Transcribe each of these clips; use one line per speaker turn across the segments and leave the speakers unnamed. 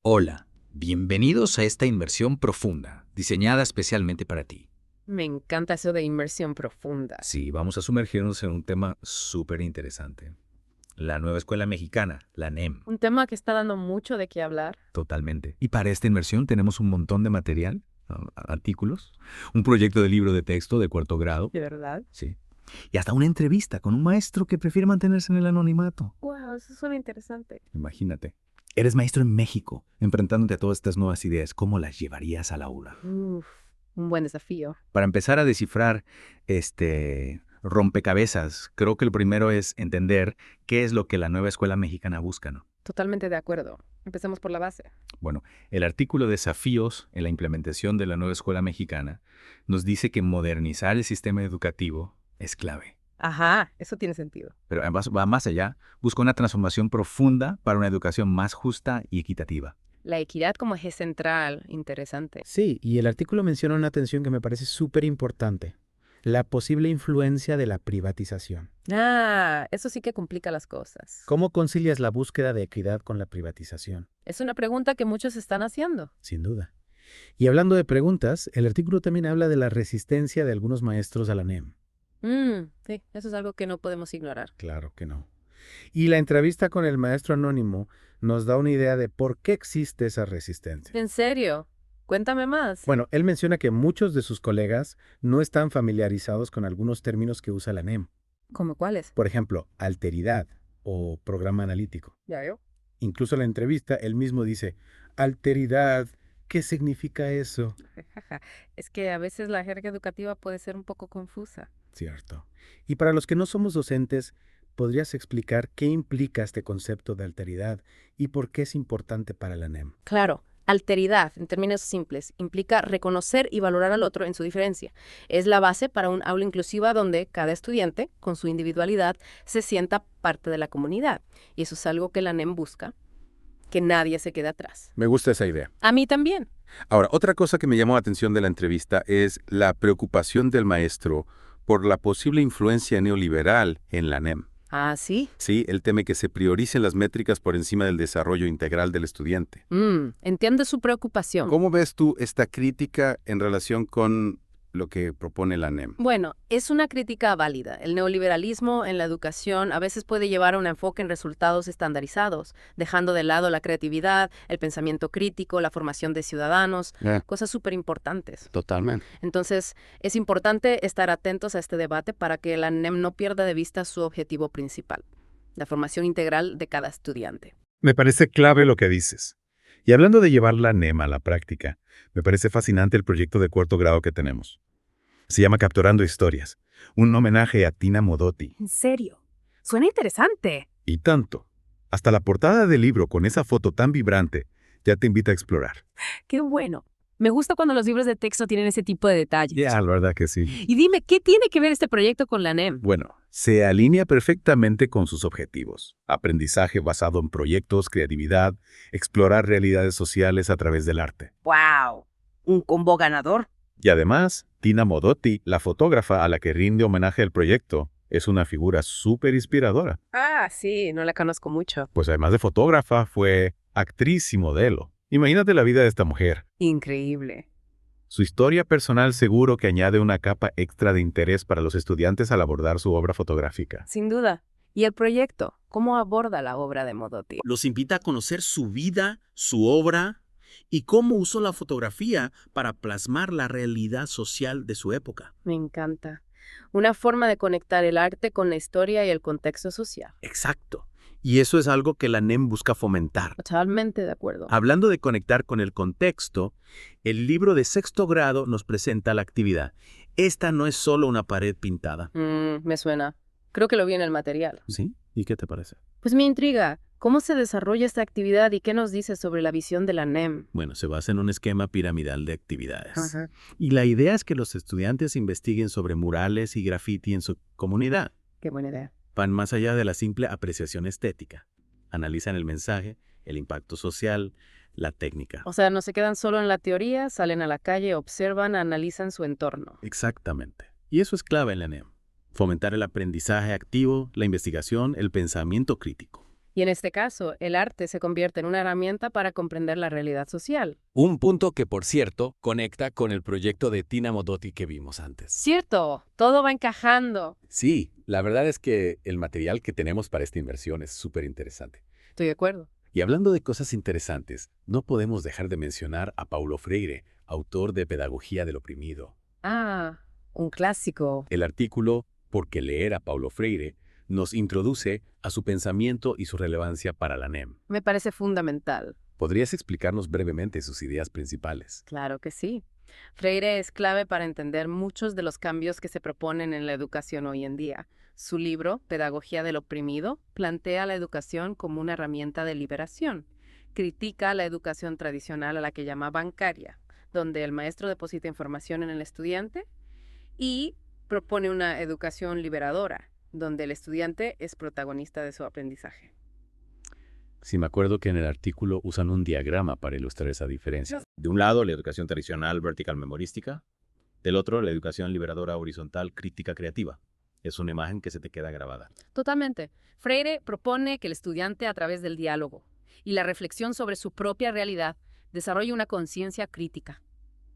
Hola, bienvenidos a esta inmersión profunda, diseñada especialmente para ti.
Me encanta eso de inmersión profunda.
Sí, vamos a sumergirnos en un tema súper interesante. La nueva escuela mexicana, la NEM.
Un tema que está dando mucho de qué hablar.
Totalmente. Y para esta inmersión tenemos un montón de material, artículos, un proyecto de libro de texto de cuarto grado.
¿De verdad?
Sí. Y hasta una entrevista con un maestro que prefiere mantenerse en el anonimato.
Wow, eso suena interesante.
Imagínate. Eres maestro en México, enfrentándote a todas estas nuevas ideas. ¿Cómo las llevarías al aula?
Uf, un buen desafío.
Para empezar a descifrar este rompecabezas, creo que el primero es entender qué es lo que la nueva escuela mexicana busca, ¿no?
Totalmente de acuerdo. Empecemos por la base.
Bueno, el artículo Desafíos en la implementación de la nueva escuela mexicana nos dice que modernizar el sistema educativo es clave.
Ajá, eso tiene sentido.
Pero además va más allá, busca una transformación profunda para una educación más justa y equitativa.
La equidad como eje central, interesante.
Sí, y el artículo menciona una tensión que me parece súper importante, la posible influencia de la privatización.
Ah, eso sí que complica las cosas.
¿Cómo concilias la búsqueda de equidad con la privatización?
Es una pregunta que muchos están haciendo.
Sin duda. Y hablando de preguntas, el artículo también habla de la resistencia de algunos maestros a la NEM.
Sí, eso es algo que no podemos ignorar.
Claro que no. Y la entrevista con el maestro anónimo nos da una idea de por qué existe esa resistencia.
¿En serio? Cuéntame más.
Bueno, él menciona que muchos de sus colegas no están familiarizados con algunos términos que usa la NEM.
¿Cómo cuáles?
Por ejemplo, alteridad o programa analítico.
Ya veo.
Incluso en la entrevista, él mismo dice, alteridad, ¿qué significa eso?
Es que a veces la jerga educativa puede ser un poco confusa.
Cierto. Y para los que no somos docentes, ¿podrías explicar qué implica este concepto de alteridad y por qué es importante para la NEM?
Claro, alteridad, en términos simples, implica reconocer y valorar al otro en su diferencia. Es la base para un aula inclusiva donde cada estudiante, con su individualidad, se sienta parte de la comunidad. Y eso es algo que la NEM busca, que nadie se quede atrás.
Me gusta esa idea.
A mí también.
Ahora, otra cosa que me llamó la atención de la entrevista es la preocupación del maestro por la posible influencia neoliberal en la NEM.
Ah, sí.
Sí, él teme que se prioricen las métricas por encima del desarrollo integral del estudiante.
Entiendo su preocupación.
¿Cómo ves tú esta crítica en relación con lo que propone la NEM?
Bueno, es una crítica válida. El neoliberalismo en la educación a veces puede llevar a un enfoque en resultados estandarizados, dejando de lado la creatividad, el pensamiento crítico, la formación de ciudadanos, cosas súper importantes.
Totalmente.
Entonces, es importante estar atentos a este debate para que la NEM no pierda de vista su objetivo principal, la formación integral de cada estudiante.
Me parece clave lo que dices. Y hablando de llevar la NEM a la práctica, me parece fascinante el proyecto de cuarto grado que tenemos. Se llama Capturando Historias, un homenaje a Tina Modotti.
¿En serio? Suena interesante.
Y tanto. Hasta la portada del libro con esa foto tan vibrante ya te invita a explorar.
¡Qué bueno! Me gusta cuando los libros de texto tienen ese tipo de detalles.
La verdad que sí.
Y dime, ¿qué tiene que ver este proyecto con la NEM?
Bueno, se alinea perfectamente con sus objetivos. Aprendizaje basado en proyectos, creatividad, explorar realidades sociales a través del arte.
¡Wow! ¿Un combo ganador?
Y además, Tina Modotti, la fotógrafa a la que rinde homenaje al proyecto, es una figura súper inspiradora.
Ah, sí, no la conozco mucho.
Pues además de fotógrafa, fue actriz y modelo. Imagínate la vida de esta mujer.
Increíble.
Su historia personal seguro que añade una capa extra de interés para los estudiantes al abordar su obra fotográfica.
Sin duda. ¿Y el proyecto? ¿Cómo aborda la obra de Modotti?
Los invita a conocer su vida, su obra y cómo usó la fotografía para plasmar la realidad social de su época.
Me encanta. Una forma de conectar el arte con la historia y el contexto social.
Exacto. Y eso es algo que la NEM busca fomentar.
Totalmente de acuerdo.
Hablando de conectar con el contexto, el libro de sexto grado nos presenta la actividad. Esta no es solo una pared pintada.
Me suena. Creo que lo vi en el material.
¿Sí? ¿Y qué te parece?
Pues me intriga. ¿Cómo se desarrolla esta actividad y qué nos dice sobre la visión de la NEM?
Bueno, se basa en un esquema piramidal de actividades. Y la idea es que los estudiantes investiguen sobre murales y graffiti en su comunidad.
Qué buena idea.
Van más allá de la simple apreciación estética. Analizan el mensaje, el impacto social, la técnica.
O sea, no se quedan solo en la teoría, salen a la calle, observan, analizan su entorno.
Exactamente. Y eso es clave en la NEM. Fomentar el aprendizaje activo, la investigación, el pensamiento crítico.
Y en este caso, el arte se convierte en una herramienta para comprender la realidad social.
Un punto que, por cierto, conecta con el proyecto de Tina Modotti que vimos antes.
Cierto, todo va encajando.
Sí, la verdad es que el material que tenemos para esta inversión es súper interesante.
Estoy de acuerdo.
Y hablando de cosas interesantes, no podemos dejar de mencionar a Paulo Freire, autor de Pedagogía del Oprimido.
Ah, un clásico.
El artículo «Por qué leer a Paulo Freire» nos introduce a su pensamiento y su relevancia para la NEM.
Me parece fundamental.
¿Podrías explicarnos brevemente sus ideas principales?
Claro que sí. Freire es clave para entender muchos de los cambios que se proponen en la educación hoy en día. Su libro, Pedagogía del Oprimido, plantea la educación como una herramienta de liberación. Critica la educación tradicional a la que llama bancaria, donde el maestro deposita información en el estudiante, y propone una educación liberadora, donde el estudiante es protagonista de su aprendizaje.
Sí, me acuerdo que en el artículo usan un diagrama para ilustrar esa diferencia.
De un lado, la educación tradicional vertical memorística, del otro, la educación liberadora horizontal crítica creativa. Es una imagen que se te queda grabada.
Totalmente. Freire propone que el estudiante, a través del diálogo y la reflexión sobre su propia realidad, desarrolle una conciencia crítica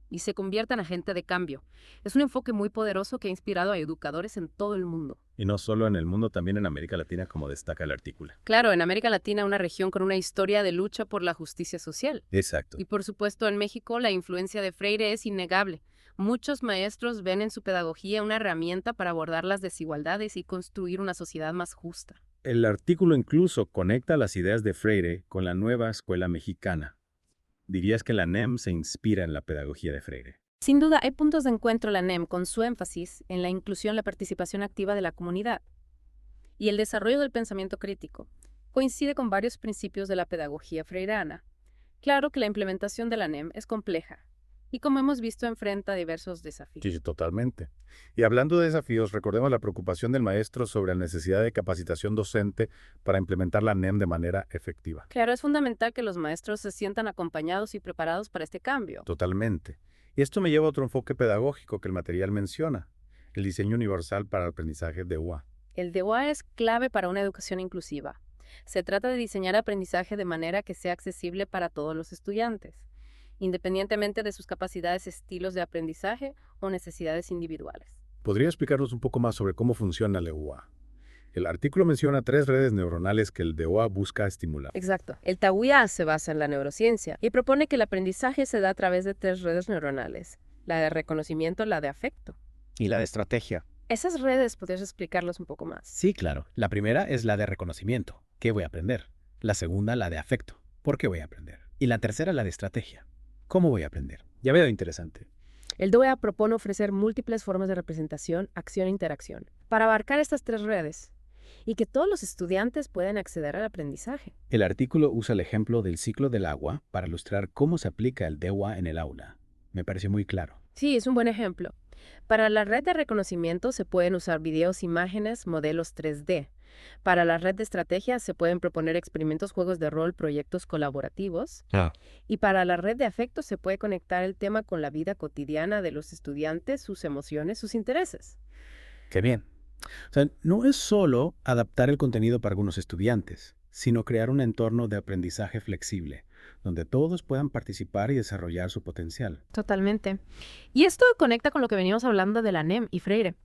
y se convierta en agente de cambio. Es un enfoque muy poderoso que ha inspirado a educadores en todo el mundo.
Y no solo en el mundo, también en América Latina, como destaca el artículo.
Claro, en América Latina, una región con una historia de lucha por la justicia social.
Exacto.
Y por supuesto, en México, la influencia de Freire es innegable. Muchos maestros ven en su pedagogía una herramienta para abordar las desigualdades y construir una sociedad más justa.
El artículo incluso conecta las ideas de Freire con la nueva escuela mexicana. ¿Dirías que la NEM se inspira en la pedagogía de Freire?
Sin duda, hay puntos de encuentro en la NEM con su énfasis en la inclusión y la participación activa de la comunidad. Y el desarrollo del pensamiento crítico coincide con varios principios de la pedagogía freiriana. Claro que la implementación de la NEM es compleja y, como hemos visto, enfrenta diversos desafíos.
Sí, totalmente. Y hablando de desafíos, recordemos la preocupación del maestro sobre la necesidad de capacitación docente para implementar la NEM de manera efectiva.
Claro, es fundamental que los maestros se sientan acompañados y preparados para este cambio.
Totalmente. Y esto me lleva a otro enfoque pedagógico que el material menciona, el diseño universal para el aprendizaje de UA.
El DEUA es clave para una educación inclusiva. Se trata de diseñar aprendizaje de manera que sea accesible para todos los estudiantes, independientemente de sus capacidades, estilos de aprendizaje o necesidades individuales.
¿Podría explicarnos un poco más sobre cómo funciona el DEUA? El artículo menciona 3 redes neuronales que el DEUA busca estimular.
Exacto. El TAUIA se basa en la neurociencia y propone que el aprendizaje se da a través de 3 redes neuronales: la de reconocimiento, la de afecto.
Y la de estrategia.
Esas redes, ¿podrías explicarlas un poco más?
Sí, claro. La primera es la de reconocimiento. ¿Qué voy a aprender? La segunda, la de afecto. ¿Por qué voy a aprender? Y la tercera, la de estrategia. ¿Cómo voy a aprender? Ya veo interesante.
El DOEA propone ofrecer múltiples formas de representación, acción e interacción para abarcar estas 3 redes y que todos los estudiantes puedan acceder al aprendizaje.
El artículo usa el ejemplo del ciclo del agua para ilustrar cómo se aplica el DEUA en el aula. Me pareció muy claro.
Sí, es un buen ejemplo. Para la red de reconocimiento se pueden usar videos, imágenes, modelos 3D. Para la red de estrategia se pueden proponer experimentos, juegos de rol, proyectos colaborativos. Y para la red de afectos se puede conectar el tema con la vida cotidiana de los estudiantes, sus emociones, sus intereses.
¡Qué bien! O sea, no es solo adaptar el contenido para algunos estudiantes, sino crear un entorno de aprendizaje flexible, donde todos puedan participar y desarrollar su potencial.
Totalmente. Y esto conecta con lo que veníamos hablando de la NEM y Freire.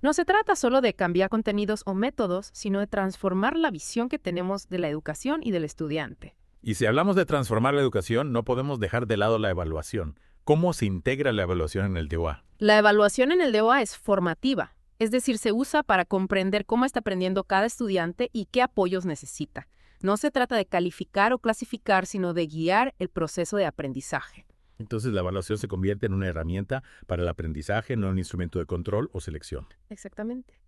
No se trata solo de cambiar contenidos o métodos, sino de transformar la visión que tenemos de la educación y del estudiante.
Y si hablamos de transformar la educación, no podemos dejar de lado la evaluación. ¿Cómo se integra la evaluación en el DEUA?
La evaluación en el DEUA es formativa, es decir, se usa para comprender cómo está aprendiendo cada estudiante y qué apoyos necesita. No se trata de calificar o clasificar, sino de guiar el proceso de aprendizaje.
Entonces la evaluación se convierte en una herramienta para el aprendizaje, no un instrumento de control o selección.
Exactamente.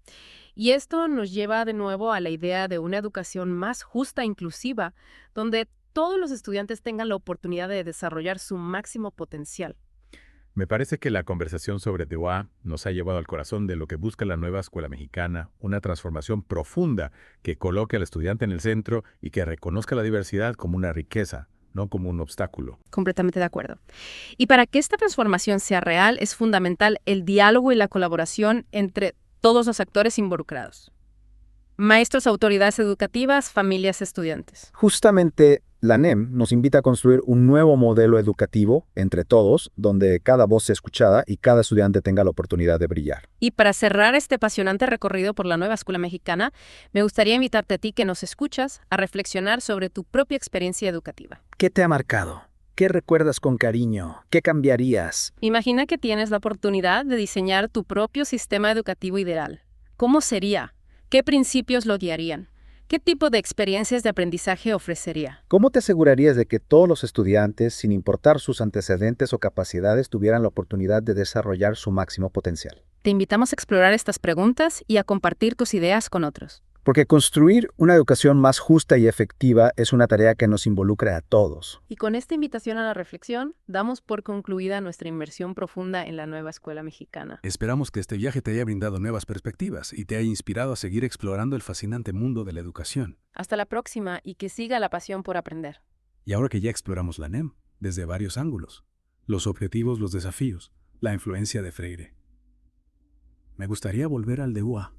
Y esto nos lleva de nuevo a la idea de una educación más justa e inclusiva, donde todos los estudiantes tengan la oportunidad de desarrollar su máximo potencial.
Me parece que la conversación sobre DEUA nos ha llevado al corazón de lo que busca la nueva escuela mexicana, una transformación profunda que coloque al estudiante en el centro y que reconozca la diversidad como una riqueza, no como un obstáculo.
Completamente de acuerdo. Y para que esta transformación sea real, es fundamental el diálogo y la colaboración entre todos los actores involucrados. Maestros, autoridades educativas, familias, estudiantes.
Justamente, la NEM nos invita a construir un nuevo modelo educativo entre todos, donde cada voz sea escuchada y cada estudiante tenga la oportunidad de brillar.
Y para cerrar este apasionante recorrido por la nueva escuela mexicana, me gustaría invitarte a ti que nos escuchas a reflexionar sobre tu propia experiencia educativa.
¿Qué te ha marcado? ¿Qué recuerdas con cariño? ¿Qué cambiarías?
Imagina que tienes la oportunidad de diseñar tu propio sistema educativo ideal. ¿Cómo sería? ¿Qué principios lo guiarían? ¿Qué tipo de experiencias de aprendizaje ofrecería?
¿Cómo te asegurarías de que todos los estudiantes, sin importar sus antecedentes o capacidades, tuvieran la oportunidad de desarrollar su máximo potencial?
Te invitamos a explorar estas preguntas y a compartir tus ideas con otros.
Porque construir una educación más justa y efectiva es una tarea que nos involucra a todos.
Y con esta invitación a la reflexión, damos por concluida nuestra inmersión profunda en la nueva escuela mexicana.
Esperamos que este viaje te haya brindado nuevas perspectivas y te haya inspirado a seguir explorando el fascinante mundo de la educación.
Hasta la próxima y que siga la pasión por aprender.
Y ahora que ya exploramos la NEM desde varios ángulos, los objetivos, los desafíos, la influencia de Freire, me gustaría volver al de UA.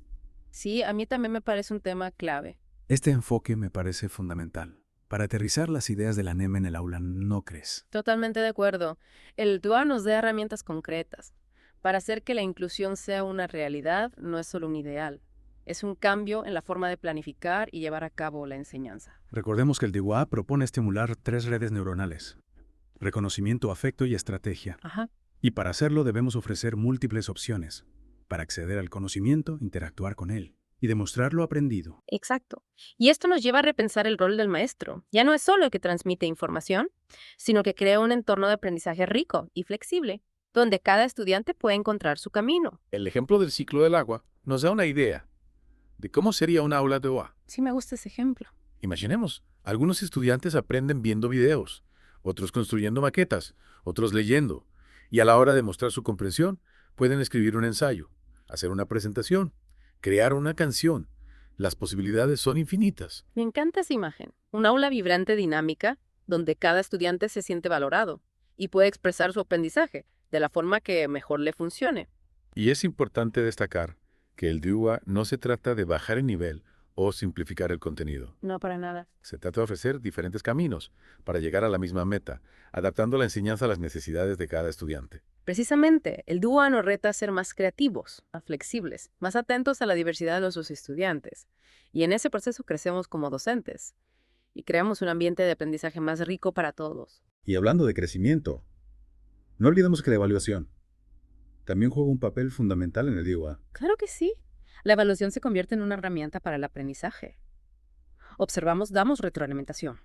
Sí, a mí también me parece un tema clave.
Este enfoque me parece fundamental para aterrizar las ideas de la NEM en el aula, ¿no crees?
Totalmente de acuerdo. El DUA nos da herramientas concretas para hacer que la inclusión sea una realidad, no es solo un ideal. Es un cambio en la forma de planificar y llevar a cabo la enseñanza.
Recordemos que el DUA propone estimular 3 redes neuronales: reconocimiento, afecto y estrategia.
Ajá.
Y para hacerlo debemos ofrecer múltiples opciones para acceder al conocimiento, interactuar con él y demostrar lo aprendido.
Exacto. Y esto nos lleva a repensar el rol del maestro. Ya no es solo el que transmite información, sino que crea un entorno de aprendizaje rico y flexible, donde cada estudiante puede encontrar su camino.
El ejemplo del ciclo del agua nos da una idea de cómo sería un aula de OA.
Sí me gusta ese ejemplo.
Imaginemos, algunos estudiantes aprenden viendo videos, otros construyendo maquetas, otros leyendo, y a la hora de mostrar su comprensión, pueden escribir un ensayo, hacer una presentación, crear una canción. Las posibilidades son infinitas.
Me encanta esa imagen. Un aula vibrante, dinámica, donde cada estudiante se siente valorado y puede expresar su aprendizaje de la forma que mejor le funcione.
Y es importante destacar que el DUA no se trata de bajar el nivel o simplificar el contenido.
No, para nada.
Se trata de ofrecer diferentes caminos para llegar a la misma meta, adaptando la enseñanza a las necesidades de cada estudiante.
Precisamente, el DUA nos reta a ser más creativos, más flexibles, más atentos a la diversidad de nuestros estudiantes. Y en ese proceso crecemos como docentes y creamos un ambiente de aprendizaje más rico para todos.
Y hablando de crecimiento, no olvidemos que la evaluación también juega un papel fundamental en el DUA.
Claro que sí. La evaluación se convierte en una herramienta para el aprendizaje. Observamos, damos retroalimentación.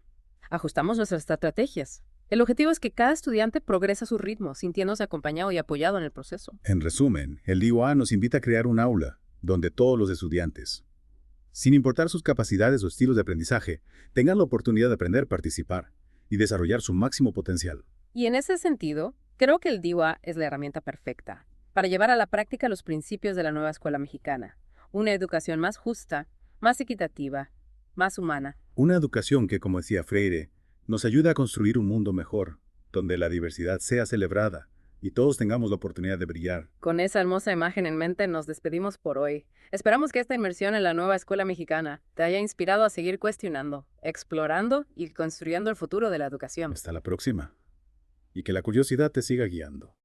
Ajustamos nuestras estrategias. El objetivo es que cada estudiante progrese a su ritmo, sintiéndose acompañado y apoyado en el proceso.
En resumen, el DUA nos invita a crear un aula donde todos los estudiantes, sin importar sus capacidades o estilos de aprendizaje, tengan la oportunidad de aprender, participar y desarrollar su máximo potencial.
Y en ese sentido, creo que el DUA es la herramienta perfecta para llevar a la práctica los principios de la nueva escuela mexicana. Una educación más justa, más equitativa, más humana.
Una educación que, como decía Freire, nos ayuda a construir un mundo mejor, donde la diversidad sea celebrada y todos tengamos la oportunidad de brillar.
Con esa hermosa imagen en mente nos despedimos por hoy. Esperamos que esta inmersión en la nueva escuela mexicana te haya inspirado a seguir cuestionando, explorando y construyendo el futuro de la educación.
Hasta la próxima. Y que la curiosidad te siga guiando.